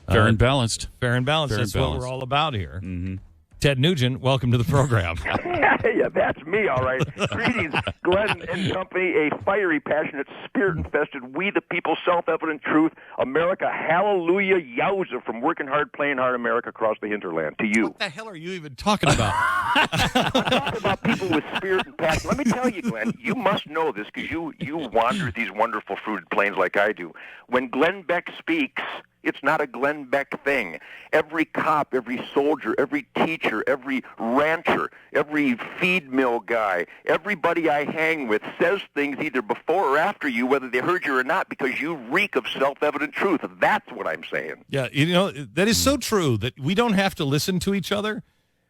Fair and balanced. Fair and balanced. That's what we're all about here. Mm-hmm. Ted Nugent, welcome to the program. Yeah, that's me, all right. Greetings, Glenn and company, a fiery, passionate, spirit-infested, we the people, self-evident truth, America, hallelujah, yowza, from working hard, playing hard America across the hinterland. To you. What the hell are you even talking about? I'm talking about people with spirit and passion. Let me tell you, Glenn, you must know this because you wander these wonderful fruited plains like I do. When Glenn Beck speaks, it's not a Glenn Beck thing. Every cop, every soldier, every teacher, every rancher, every feed mill guy, everybody I hang with says things either before or after you, whether they heard you or not, because you reek of self-evident truth. That's what I'm saying. Yeah, that is so true that we don't have to listen to each other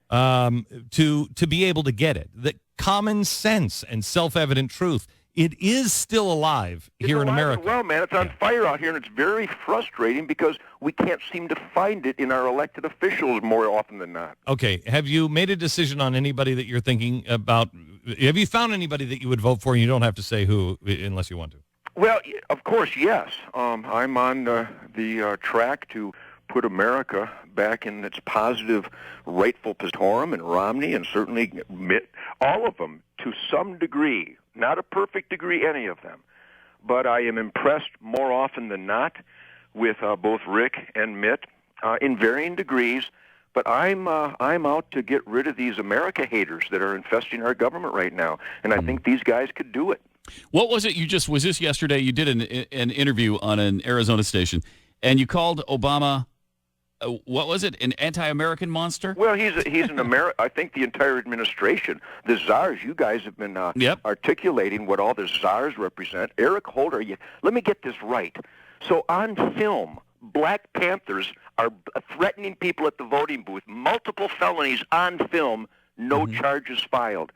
to be able to get it. That common sense and self-evident truth, it is still alive here in America. Well, man, it's on fire out here, and it's very frustrating because we can't seem to find it in our elected officials more often than not. Okay, have you made a decision on anybody that you're thinking about? Have you found anybody that you would vote for? And you don't have to say who unless you want to. Well, of course, yes. I'm on the track to put America back in its positive, rightful position, and Romney, and certainly Mitt, all of them to some degree. Not a perfect degree, any of them. But I am impressed more often than not with both Rick and Mitt in varying degrees. But I'm out to get rid of these America haters that are infesting our government right now. And I think these guys could do it. What was it was this yesterday? You did an interview on an Arizona station, and you called Obama, what was it, an anti-American monster? Well, he's an I think the entire administration, the czars, you guys have been articulating what all the czars represent. Eric Holder, let me get this right. So on film, Black Panthers are threatening people at the voting booth, multiple felonies on film, no charges filed.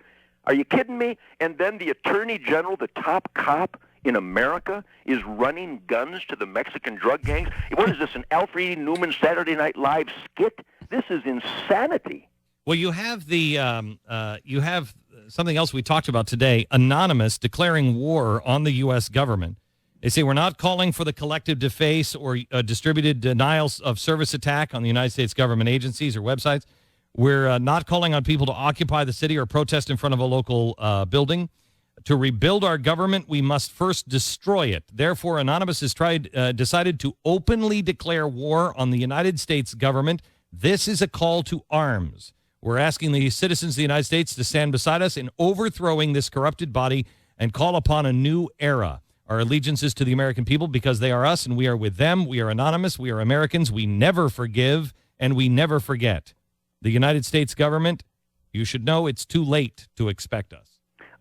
Are you kidding me? And then the Attorney General, the top cop in America, is running guns to the Mexican drug gangs. What is this, an Alfred E. Newman Saturday Night Live skit? This is insanity. Well, you have you have something else we talked about today, Anonymous declaring war on the U.S. government. They say we're not calling for the collective deface or distributed denials of service attack on the United States government agencies or websites. We're not calling on people to occupy the city or protest in front of a local building. To rebuild our government, we must first destroy it. Therefore, Anonymous has decided to openly declare war on the United States government. This is a call to arms. We're asking the citizens of the United States to stand beside us in overthrowing this corrupted body and call upon a new era. Our allegiance is to the American people because they are us and we are with them. We are Anonymous. We are Americans. We never forgive and we never forget. The United States government, you should know it's too late to expect us.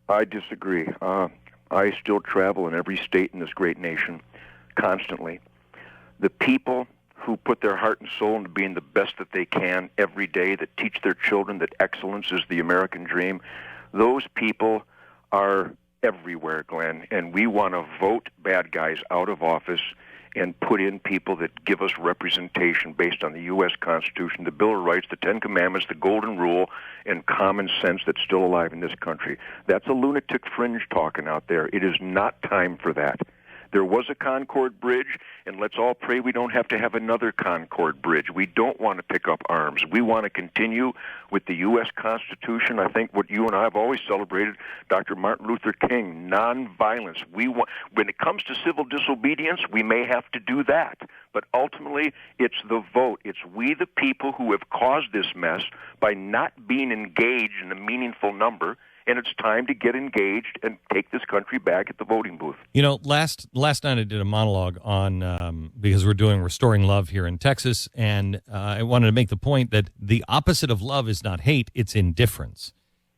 I disagree. I still travel in every state in this great nation constantly. The people who put their heart and soul into being the best that they can every day, that teach their children that excellence is the American dream, those people are everywhere, Glenn, and we want to vote bad guys out of office and put in people that give us representation based on the U.S. Constitution, the Bill of Rights, the Ten Commandments, the Golden Rule, and common sense that's still alive in this country. That's a lunatic fringe talking out there. It is not time for that. There was a Concord Bridge, and let's all pray we don't have to have another Concord Bridge. We don't want to pick up arms. We want to continue with the U.S. Constitution. I think what you and I have always celebrated, Dr. Martin Luther King, nonviolence. When it comes to civil disobedience, we may have to do that. But ultimately, it's the vote. It's we the people who have caused this mess by not being engaged in a meaningful number. And it's time to get engaged and take this country back at the voting booth. You know, last night I did a monologue on, because we're doing Restoring Love here in Texas, and I wanted to make the point that the opposite of love is not hate, it's indifference.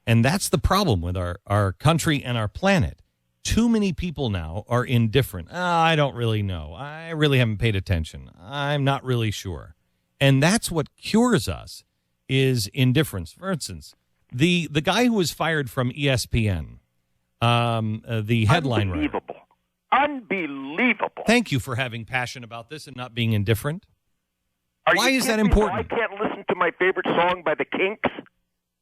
And that's the problem with our country and our planet. Too many people now are indifferent. I don't really know. I really haven't paid attention. I'm not really sure. And that's what cures us, is indifference. For instance, the guy who was fired from ESPN, the headline writer. Unbelievable. Thank you for having passion about this and not being indifferent. Why is that important? I can't listen to my favorite song by the Kinks?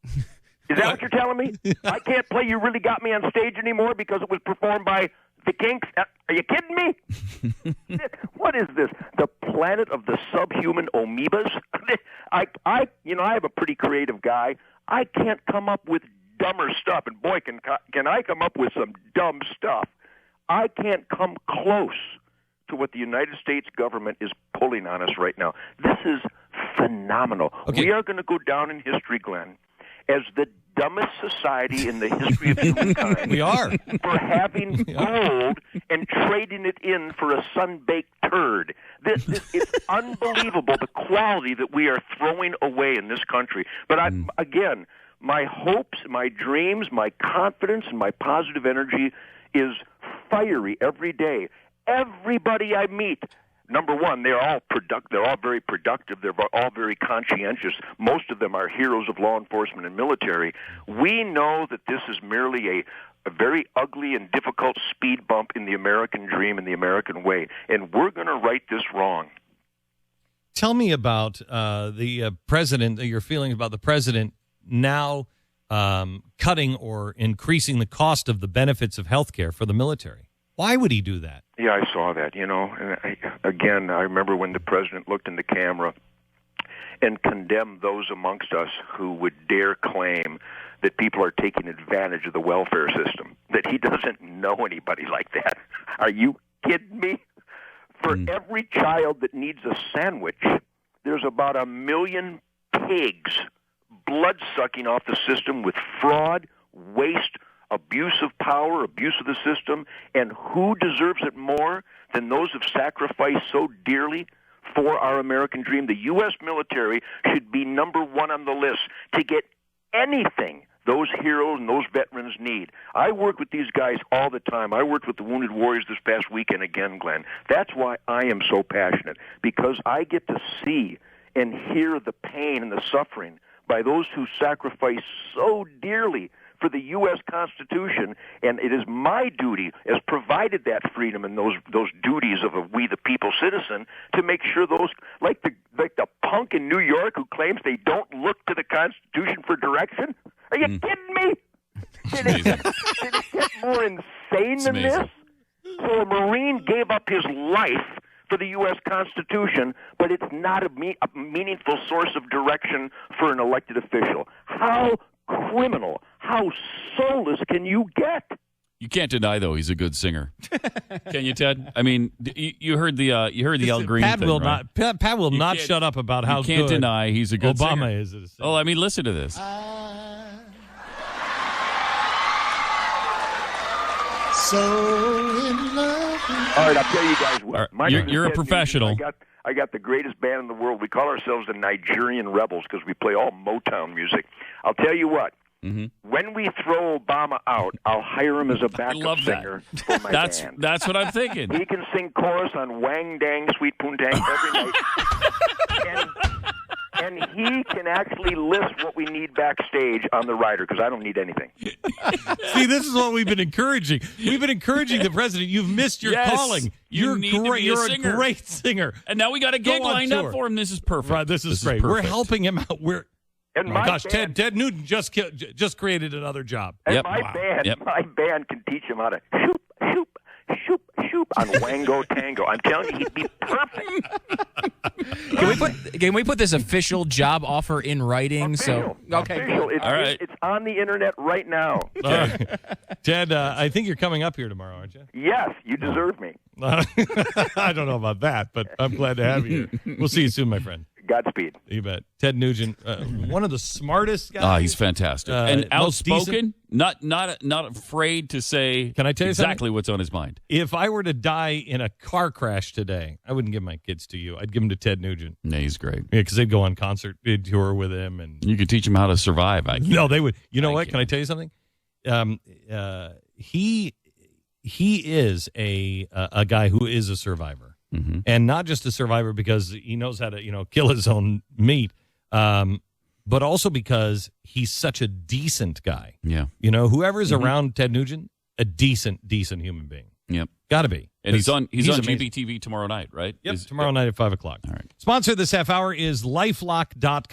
Is that what you're telling me? I can't play You Really Got Me on stage anymore because it was performed by The kinks? Are you kidding me? What is this? The planet of the subhuman amoebas? I have a pretty creative guy. I can't come up with dumber stuff, and boy, can I come up with some dumb stuff. I can't come close to what the United States government is pulling on us right now. This is phenomenal. Okay. We are going to go down in history, Glenn, as the dumbest society in the history of humankind. We are. For having gold and trading it in for a sun-baked turd. This is unbelievable, the quality that we are throwing away in this country. But again, my hopes, my dreams, my confidence, and my positive energy is fiery every day. Everybody I meet, number one, they're all very productive. They're all very conscientious. Most of them are heroes of law enforcement and military. We know that this is merely a very ugly and difficult speed bump in the American dream and the American way, and we're going to right this wrong. Tell me about the president, your feelings about the president now cutting or increasing the cost of the benefits of health care for the military. Why would he do that? Yeah, I saw that, And I remember when the president looked in the camera and condemned those amongst us who would dare claim that people are taking advantage of the welfare system, that he doesn't know anybody like that. Are you kidding me? For every child that needs a sandwich, there's about 1 million pigs blood-sucking off the system with fraud, waste, abuse of power, abuse of the system, and who deserves it more than those who've sacrificed so dearly for our American dream? The U.S. military should be number one on the list to get anything those heroes and those veterans need. I work with these guys all the time. I worked with the Wounded Warriors this past weekend again, Glenn. That's why I am so passionate, because I get to see and hear the pain and the suffering by those who sacrifice so dearly for the U.S. Constitution, and it is my duty, as provided that freedom and those duties of a we the people citizen, to make sure those, like the punk in New York who claims they don't look to the Constitution for direction. Are you kidding me? Did it get more insane than this? So a Marine gave up his life for the U.S. Constitution, but it's not a meaningful source of direction for an elected official. How criminal, how soulless can you get? You can't deny, though, he's a good singer. Can you, Ted? I mean, you heard the Al Green Pat thing, will right? Pat will not shut up about how good you can't deny he's a good Obama singer. is. At a singer. Oh, I mean, listen to this. So in love. All right, I'll tell you guys what. Right, you're a professional. I got the greatest band in the world. We call ourselves the Nigerian Rebels because we play all Motown music. I'll tell you what. Mm-hmm. When we throw Obama out, I'll hire him as a backup singer for my band. That's what I'm thinking. He can sing chorus on Wang Dang Sweet Poontang every night. And he can actually list what we need backstage on the rider, because I don't need anything. See, this is what we've been encouraging. We've been encouraging the president. You've missed your calling. You're great. You're a great singer. And now we got a gig lined up for him. This is perfect. Right, this is great. We're helping him out. And my band, Ted Nugent just created another job. And my band can teach him how to shoop, shoop, shoop, shoop on Wango Tango. I'm telling you, he'd be perfect. Can we put this official job offer in writing? Official. All right. It's on the internet right now. Ted, I think you're coming up here tomorrow, aren't you? Yes, you deserve me. I don't know about that, but I'm glad to have you here. We'll see you soon, my friend. Godspeed. You bet. Ted Nugent, one of the smartest guys. He's fantastic. And outspoken, not afraid to say Can I tell you exactly what's on his mind. If I were to die in a car crash today, I wouldn't give my kids to you. I'd give them to Ted Nugent. Yeah, he's great. Yeah, because they'd go on concert tour with him. And you could teach them how to survive. No, they would. You know what? Can I tell you something? He is a guy who is a survivor. Mm-hmm. And not just a survivor because he knows how to, kill his own meat, but also because he's such a decent guy. Yeah. Whoever's around Ted Nugent, a decent human being. Yep. Got to be. And he's on amazing. GBTV tomorrow night, right? Yep, tomorrow night at 5 o'clock. All right. Sponsor this half hour is LifeLock.com.